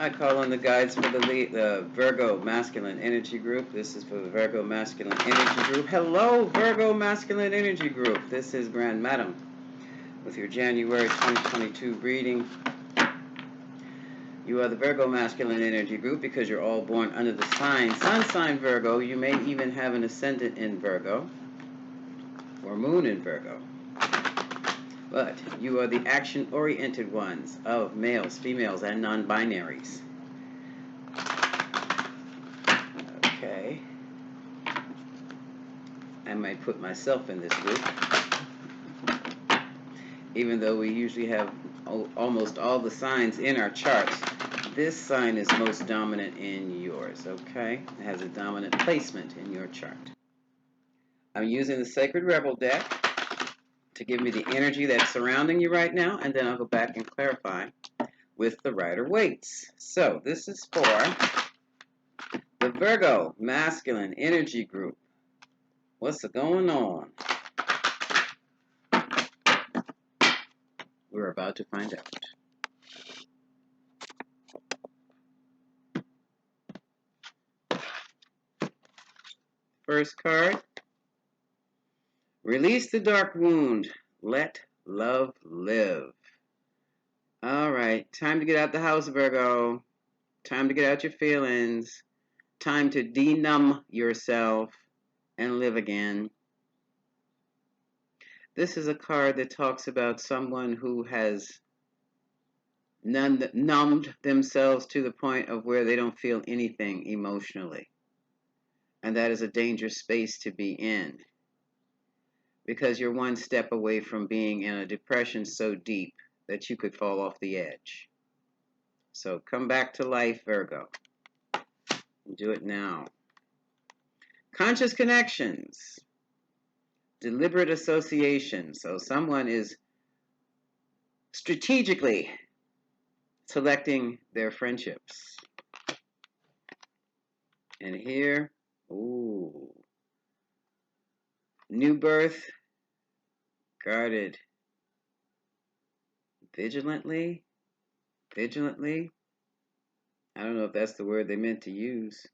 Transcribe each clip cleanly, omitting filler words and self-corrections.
I call on the guides for the Virgo Masculine Energy Group. This is for the Virgo Masculine Energy Group. Hello, Virgo Masculine Energy Group. This is Grand Madam with your January 2022 reading. You are the Virgo Masculine Energy Group because you're all born under the sign Sun sign Virgo. You may even have an ascendant in Virgo or moon in Virgo. But you are the action-oriented ones of males, females, and non-binaries. Okay. I might put myself in this group. Even though we usually have almost all the signs in our charts, this sign is most dominant in yours, okay? It has a dominant placement in your chart. I'm using the Sacred Rebel deck to give me the energy that's surrounding you right now, and then I'll go back and clarify with the Rider-Waite's. So this is for the Virgo Masculine Energy Group. What's going on? We're about to find out. First card. Release the dark wound. Let love live. All right. Time to get out the house, Virgo. Time to get out your feelings. Time to denumb yourself and live again. This is a card that talks about someone who has numbed themselves to the point of where they don't feel anything emotionally. And that is a dangerous space to be in, because you're one step away from being in a depression so deep that you could fall off the edge. So come back to life, Virgo. Do it now. Conscious connections. Deliberate association. So someone is strategically selecting their friendships. And here, ooh, new birth, guarded, vigilantly. I don't know if that's the word they meant to use.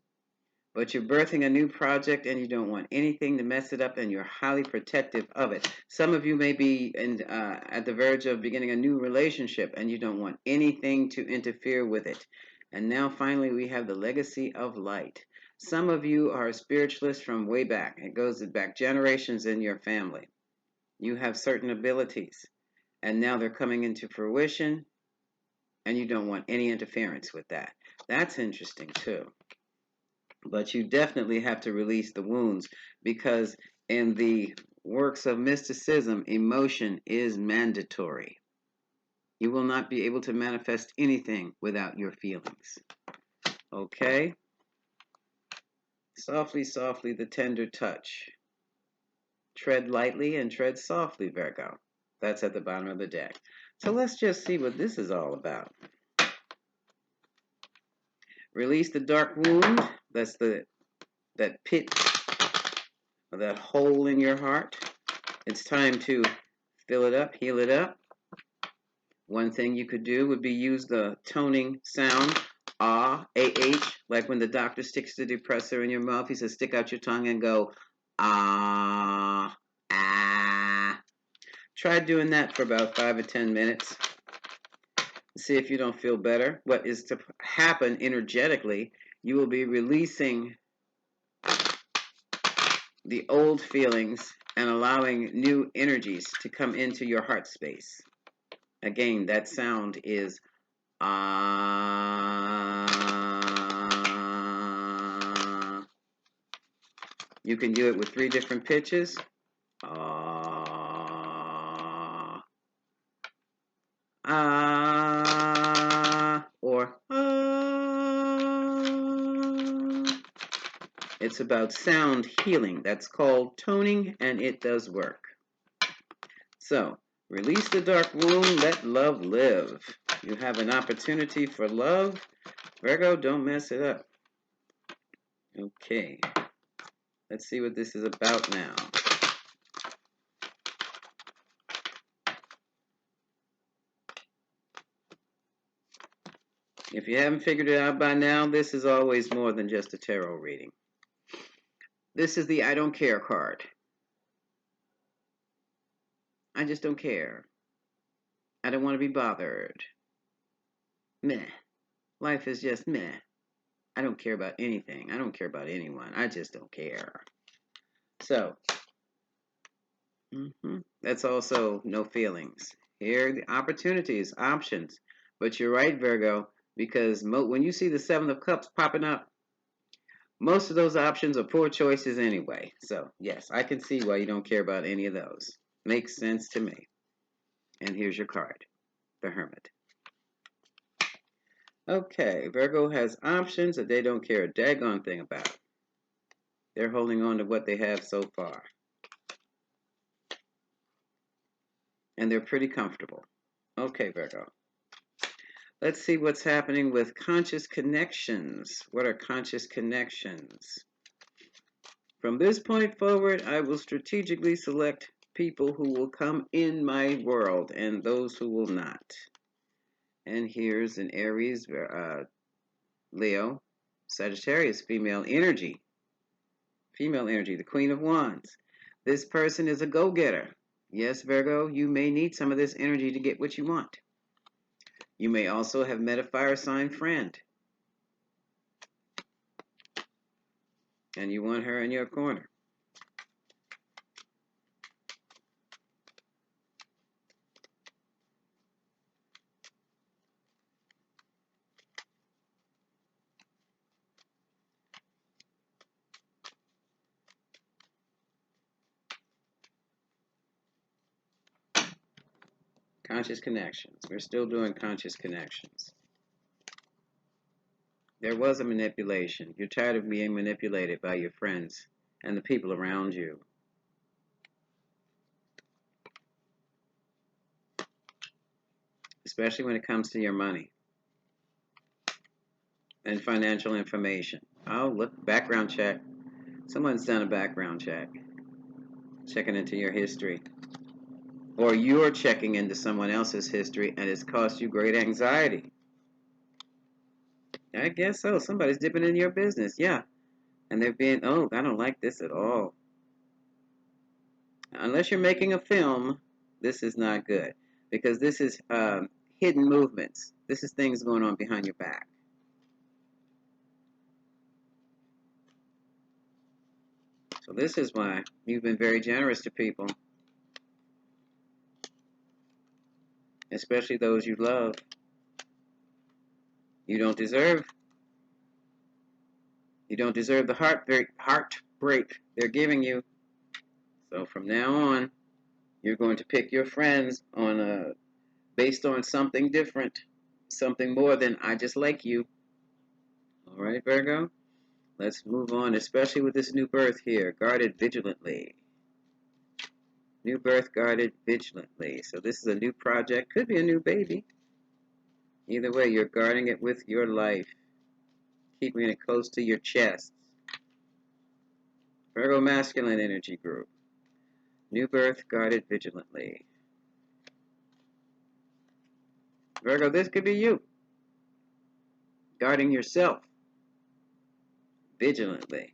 But you're birthing a new project and you don't want anything to mess it up, and you're highly protective of it. Some of you may be at the verge of beginning a new relationship and you don't want anything to interfere with it. And now finally we have the legacy of light. Some of you are spiritualists from way back. It goes back generations in your family. You have certain abilities and now they're coming into fruition and you don't want any interference with that. That's interesting too. But you definitely have to release the wounds, because in the works of mysticism, emotion is mandatory. You will not be able to manifest anything without your feelings. Okay? Softly, softly, the tender touch. Tread lightly and tread softly, Virgo. That's at the bottom of the deck. So let's just see what this is all about. Release the dark wound. That's that pit, or that hole in your heart. It's time to fill it up, heal it up. One thing you could do would be use the toning sound, ah, ah, like when the doctor sticks the depressor in your mouth. He says, stick out your tongue and go, ah, ah. Try doing that for about 5 or 10 minutes. See if you don't feel better. What is to happen energetically, you will be releasing the old feelings and allowing new energies to come into your heart space. Again, that sound is ah. You can do it with 3 different pitches. Ah, ah, or ah. It's about sound healing. That's called toning, and it does work. So, release the dark wound, let love live. You have an opportunity for love. Virgo, don't mess it up. Okay. Let's see what this is about now. If you haven't figured it out by now, this is always more than just a tarot reading. This is the I don't care card. I just don't care. I don't want to be bothered. Meh. Life is just meh. I don't care about anything. I don't care about anyone. I just don't care. So, that's also no feelings. Here are the opportunities, options. But you're right, Virgo, because when you see the Seven of Cups popping up, most of those options are poor choices anyway. So, yes, I can see why you don't care about any of those. Makes sense to me. And here's your card, the Hermit. Okay, Virgo has options that they don't care a daggone thing about. They're holding on to what they have so far. And they're pretty comfortable. Okay, Virgo. Let's see what's happening with conscious connections. What are conscious connections? From this point forward, I will strategically select people who will come in my world and those who will not. And here's an Aries, Leo, Sagittarius, female energy. Female energy, the Queen of Wands. This person is a go-getter. Yes, Virgo, you may need some of this energy to get what you want. You may also have met a fire sign friend. And you want her in your corner. Conscious connections. We're still doing conscious connections. There was a manipulation. You're tired of being manipulated by your friends and the people around you. Especially when it comes to your money and financial information. Oh, look, background check. Someone's done a background check. Checking into your history. Or you're checking into someone else's history and it's caused you great anxiety. I guess so. Somebody's dipping in your business. Yeah. And they're being, oh, I don't like this at all. Unless you're making a film, this is not good. Because this is hidden movements. This is things going on behind your back. So this is why you've been very generous to people. Especially those you love. You don't deserve the heartbreak they're giving you. So from now on, you're going to pick your friends on based on something different, something more than I just like you. All right, Virgo? Let's move on, especially with this new birth here, guarded vigilantly. New birth guarded vigilantly. So this is a new project, could be a new baby. Either way, you're guarding it with your life, keeping it close to your chest. Virgo Masculine Energy Group. New birth guarded vigilantly. Virgo, this could be you. Guarding yourself vigilantly.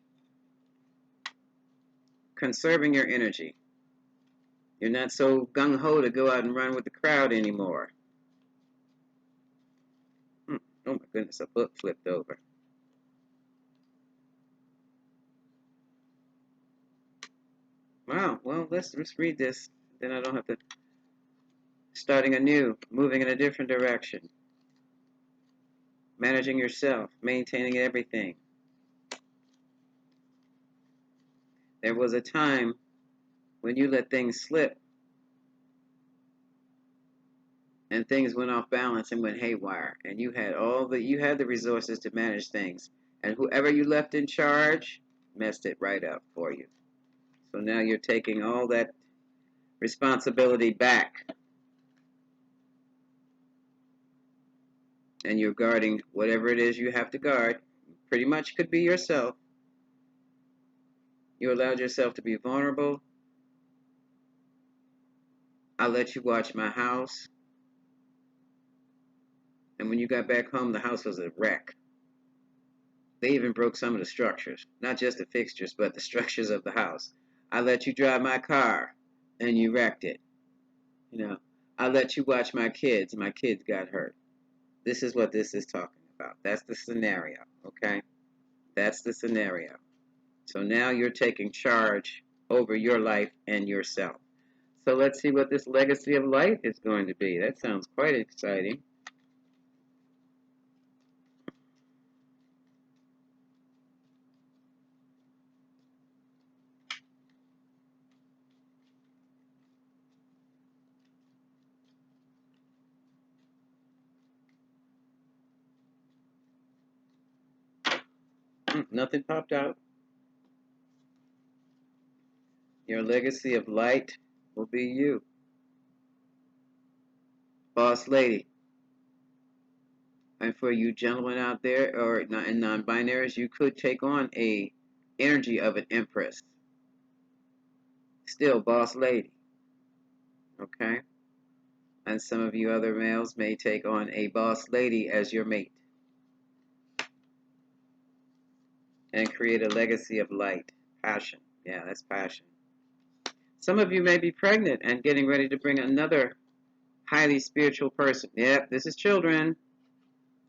Conserving your energy. You're not so gung-ho to go out and run with the crowd anymore. Oh my goodness, a book flipped over. Wow, well, let's read this. Then I don't have to. Starting anew, moving in a different direction. Managing yourself, maintaining everything. There was a time when you let things slip and things went off balance and went haywire, and you had the resources to manage things, and whoever you left in charge messed it right up for you. So now you're taking all that responsibility back, and you're guarding whatever it is you have to guard. Pretty much could be yourself. You allowed yourself to be vulnerable. I let you watch my house. And when you got back home, the house was a wreck. They even broke some of the structures, not just the fixtures, but the structures of the house. I let you drive my car, and you wrecked it. You know, I let you watch my kids. My kids got hurt. This is what this is talking about. That's the scenario, okay? That's the scenario. So now you're taking charge over your life and yourself. So let's see what this legacy of light is going to be. That sounds quite exciting. Nothing popped out. Your legacy of light will be you. Boss lady. And for you gentlemen out there or in non-binaries, you could take on a energy of an empress. Still boss lady. Okay? And some of you other males may take on a boss lady as your mate and create a legacy of light. Passion. Yeah, that's passion. Some of you may be pregnant and getting ready to bring another highly spiritual person. Yep, this is children.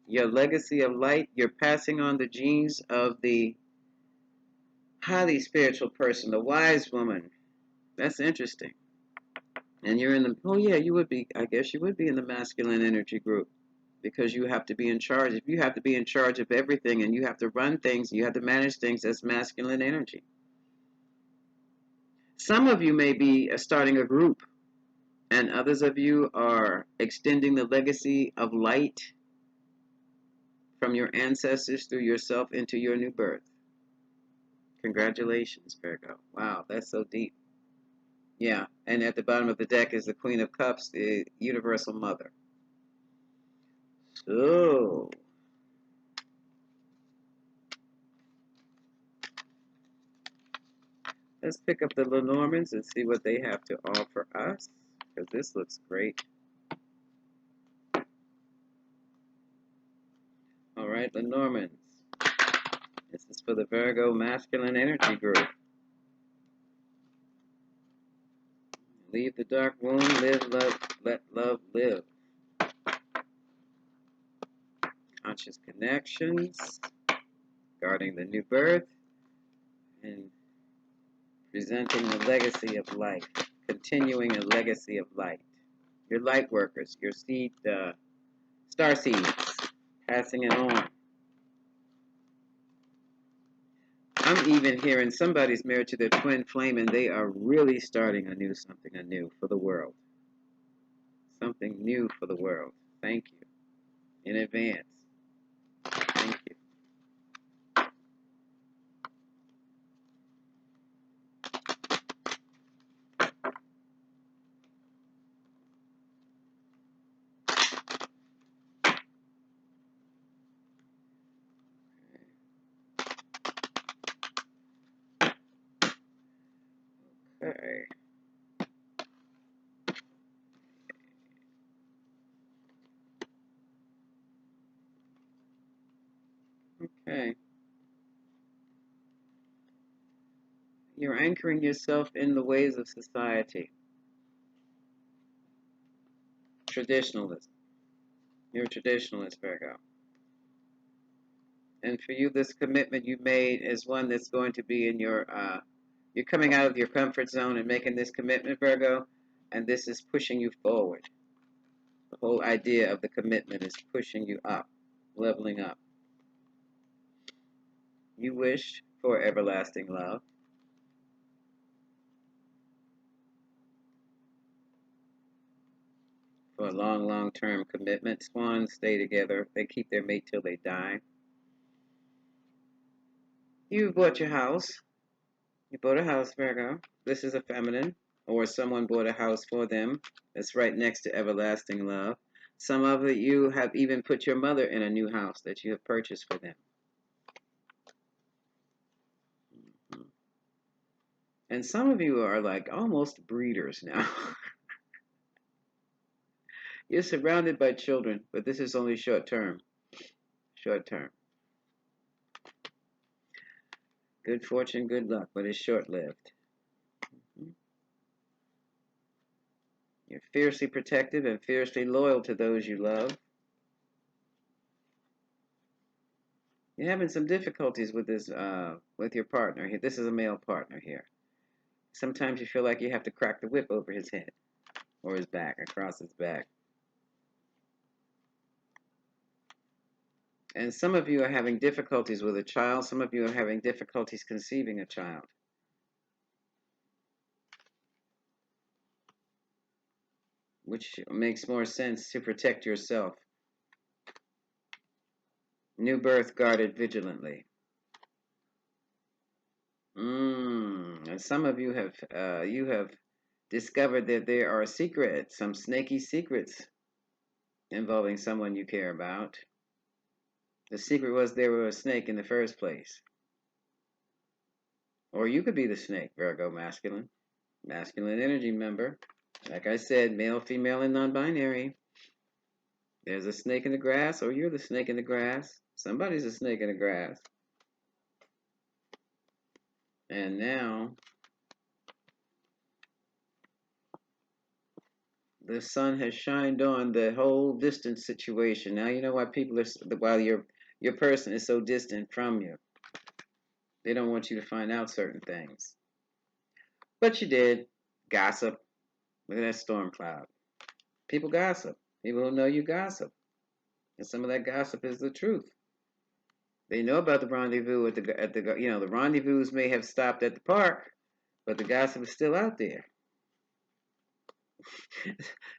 Your legacy of light, you're passing on the genes of the highly spiritual person, the wise woman. That's interesting. And you're in the, oh yeah, you would be, I guess you would be in the masculine energy group because you have to be in charge. If you have to be in charge of everything and you have to run things, you have to manage things, that's masculine energy. Some of you may be starting a group, and others of you are extending the legacy of light from your ancestors through yourself into your new birth. Congratulations, Virgo. Wow, that's so deep. Yeah, and at the bottom of the deck is the Queen of Cups, the Universal Mother. So, let's pick up the Lenormands and see what they have to offer us, because this looks great. All right, Lenormands. This is for the Virgo Masculine Energy Group. Leave the dark womb, live, love, let love live. Conscious connections, guarding the new birth, and presenting the legacy of life, continuing a legacy of light. Your light workers, your seed, star seeds, passing it on. I'm even hearing somebody's married to their twin flame and they are really starting something anew for the world. Something new for the world. Thank you in advance. Thank you. Okay. Okay. You're anchoring yourself in the ways of society. Traditionalism. You're a traditionalist, Virgo. And for you, this commitment you made is one that's going to be in your, you're coming out of your comfort zone and making this commitment, Virgo, and this is pushing you forward. The whole idea of the commitment is pushing you up, leveling up. You wish for everlasting love. For a long, long-term commitment. Swans stay together. They keep their mate till they die. You bought your house. You bought a house, Virgo. This is a feminine, or someone bought a house for them. It's right next to everlasting love. Some of you have even put your mother in a new house that you have purchased for them. And some of you are like almost breeders now. You're surrounded by children, but this is only short term. Short term. Good fortune, good luck, but it's short lived. You're fiercely protective and fiercely loyal to those you love. You're having some difficulties with this, with your partner. This is a male partner here. Sometimes you feel like you have to crack the whip over his head or his back, across his back. And some of you are having difficulties with a child. Some of you are having difficulties conceiving a child. Which makes more sense to protect yourself. New birth guarded vigilantly. And some of you have discovered that there are secrets, some snaky secrets involving someone you care about. The secret was there was a snake in the first place. Or you could be the snake, Virgo masculine. Masculine energy member. Like I said, male, female, and non-binary. There's a snake in the grass, or you're the snake in the grass. Somebody's a snake in the grass. And now the sun has shined on the whole distance situation. Now you know why people are, while your person is so distant from you. They don't want you to find out certain things. But you did. Gossip. Look at that storm cloud. People gossip. People who know you gossip. And some of that gossip is the truth. They know about the rendezvous at the the rendezvous may have stopped at the park, but the gossip is still out there.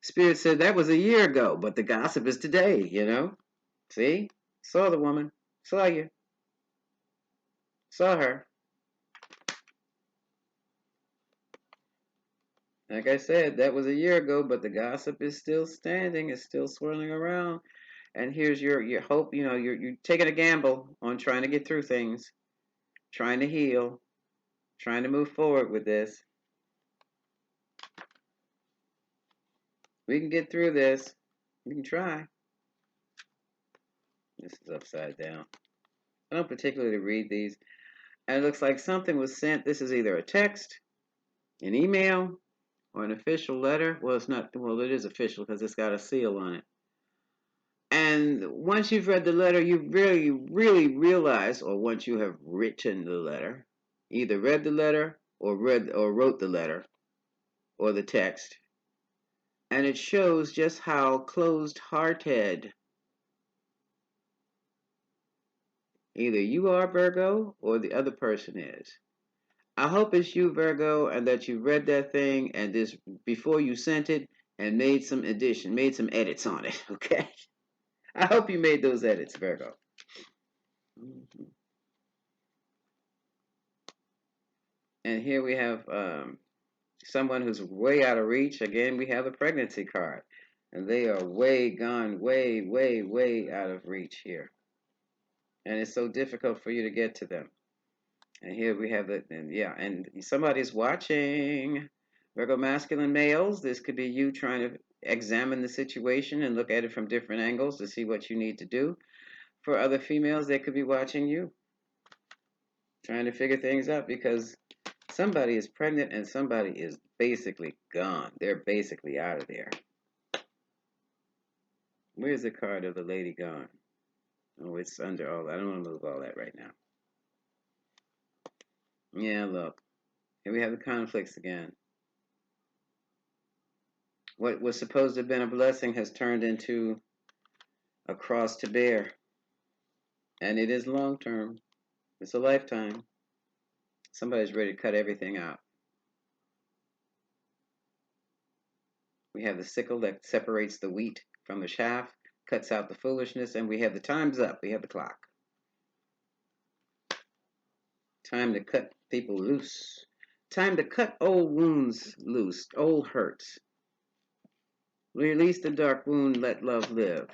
Spirit said that was a year ago, but the gossip is today, See? Saw the woman. Saw you. Saw her. Like I said, that was a year ago, but the gossip is still standing, it's still swirling around. And here's your hope, you're taking a gamble on trying to get through things, trying to heal, trying to move forward with this. We can get through this. We can try. This is upside down. I don't particularly read these. And it looks like something was sent. This is either a text, an email, or an official letter. Well, it's not. Well, it is official because it's got a seal on it. And once you've read the letter, you really, really realize, or once you have written the letter, either read the letter or wrote the letter or the text, and it shows just how closed-hearted either you are, Virgo, or the other person is. I hope it's you, Virgo, and that you read that thing and this before you sent it and made some edits on it, okay? I hope you made those edits, Virgo. And here we have someone who's way out of reach. Again, we have a pregnancy card. And they are way out of reach here. And it's so difficult for you to get to them. And here we have it. And somebody's watching. Virgo masculine males, this could be you trying to examine the situation and look at it from different angles to see what you need to do. For other females, they could be watching you, trying to figure things out because somebody is pregnant and somebody is basically gone. They're basically out of there. Where's the card of the lady gone? Oh, it's under all that. I don't want to move all that right now. Yeah, look. Here we have the conflicts again. What was supposed to have been a blessing has turned into a cross to bear. And it is long term. It's a lifetime. Somebody's ready to cut everything out. We have the sickle that separates the wheat from the chaff, cuts out the foolishness, and we have the time's up. We have the clock. Time to cut people loose. Time to cut old wounds loose, old hurts. Release the dark wound, let love live.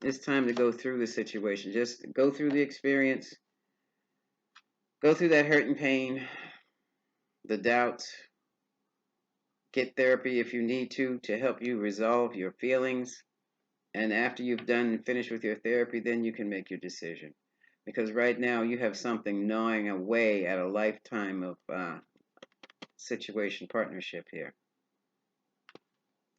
It's time to go through the situation. Just go through the experience. Go through that hurt and pain, the doubts, Get therapy if you need to help you resolve your feelings. And after you've done and finished with your therapy, then you can make your decision. Because right now you have something gnawing away at a lifetime of situation partnership here.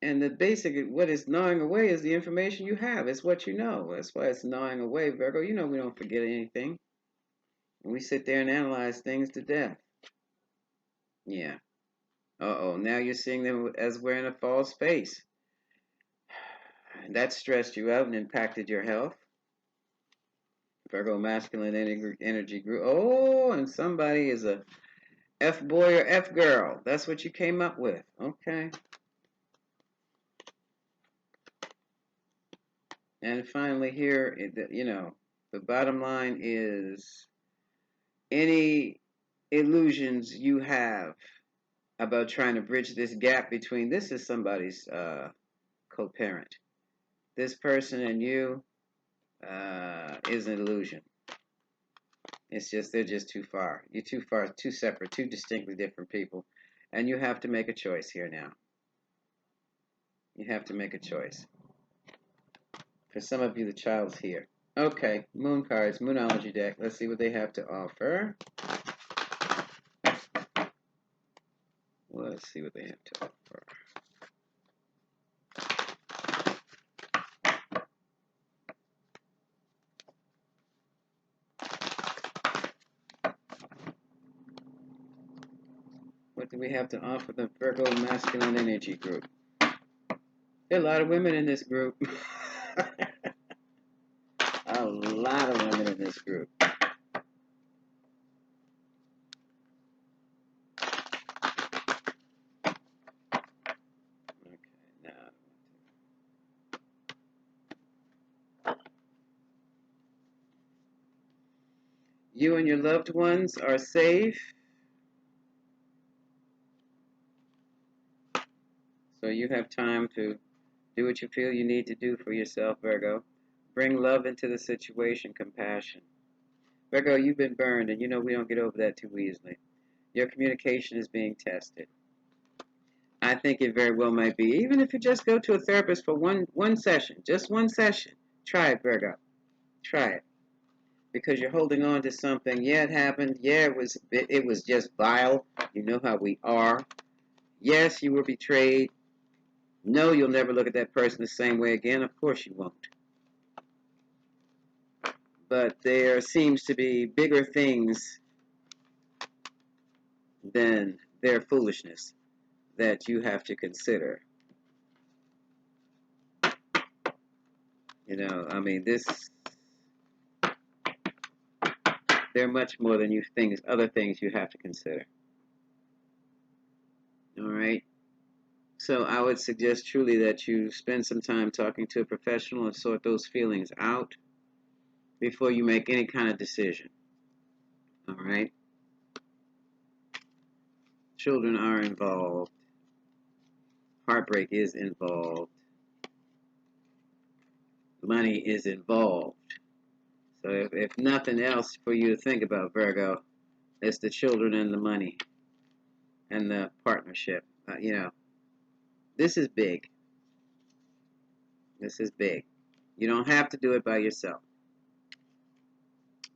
And the basic, what is gnawing away is the information you have. It's what you know. That's why it's gnawing away, Virgo. You know we don't forget anything. We sit there and analyze things to death. Yeah. Uh-oh, now you're seeing them as wearing a false face. That stressed you out and impacted your health. Virgo Masculine Energy Group. Oh, and somebody is a F boy or F girl. That's what you came up with. Okay. And finally here, the bottom line is any illusions you have about trying to bridge this gap between, this is somebody's co-parent. This person and you is an illusion. It's just, they're just too far. You're too far, too separate, two distinctly different people. And you have to make a choice here now. You have to make a choice. For some of you, the child's here. Okay, moon cards, moonology deck. Let's see what they have to offer. Let's see what they have to offer. What do we have to offer the Virgo Masculine Energy Group? There are a lot of women in this group. A lot of women in this group. Okay, now. You and your loved ones are safe. So you have time to do what you feel you need to do for yourself, Virgo. Bring love into the situation, compassion. Virgo, you've been burned, and you know we don't get over that too easily. Your communication is being tested. I think it very well might be. Even if you just go to a therapist for one session, just one session, try it, Virgo. Try it. Because you're holding on to something. Yeah, it happened. Yeah, it was just vile. You know how we are. Yes, you were betrayed. No, you'll never look at that person the same way again. Of course you won't. But there seems to be bigger things than their foolishness that you have to consider. I mean, there are much more than other things you have to consider. All right. So I would suggest truly that you spend some time talking to a professional and sort those feelings out before you make any kind of decision. All right. Children are involved. Heartbreak is involved. Money is involved. So if nothing else for you to think about, Virgo, it's the children and the money and the partnership. This is big. This is big. You don't have to do it by yourself.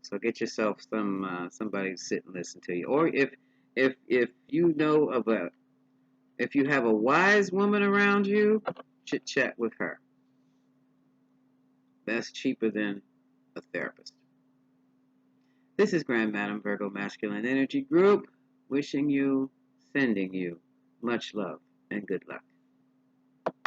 So get yourself somebody to sit and listen to you. Or if you know if you have a wise woman around you, chit chat with her. That's cheaper than a therapist. This is Grand Madam Virgo Masculine Energy Group, wishing you, sending you much love and good luck.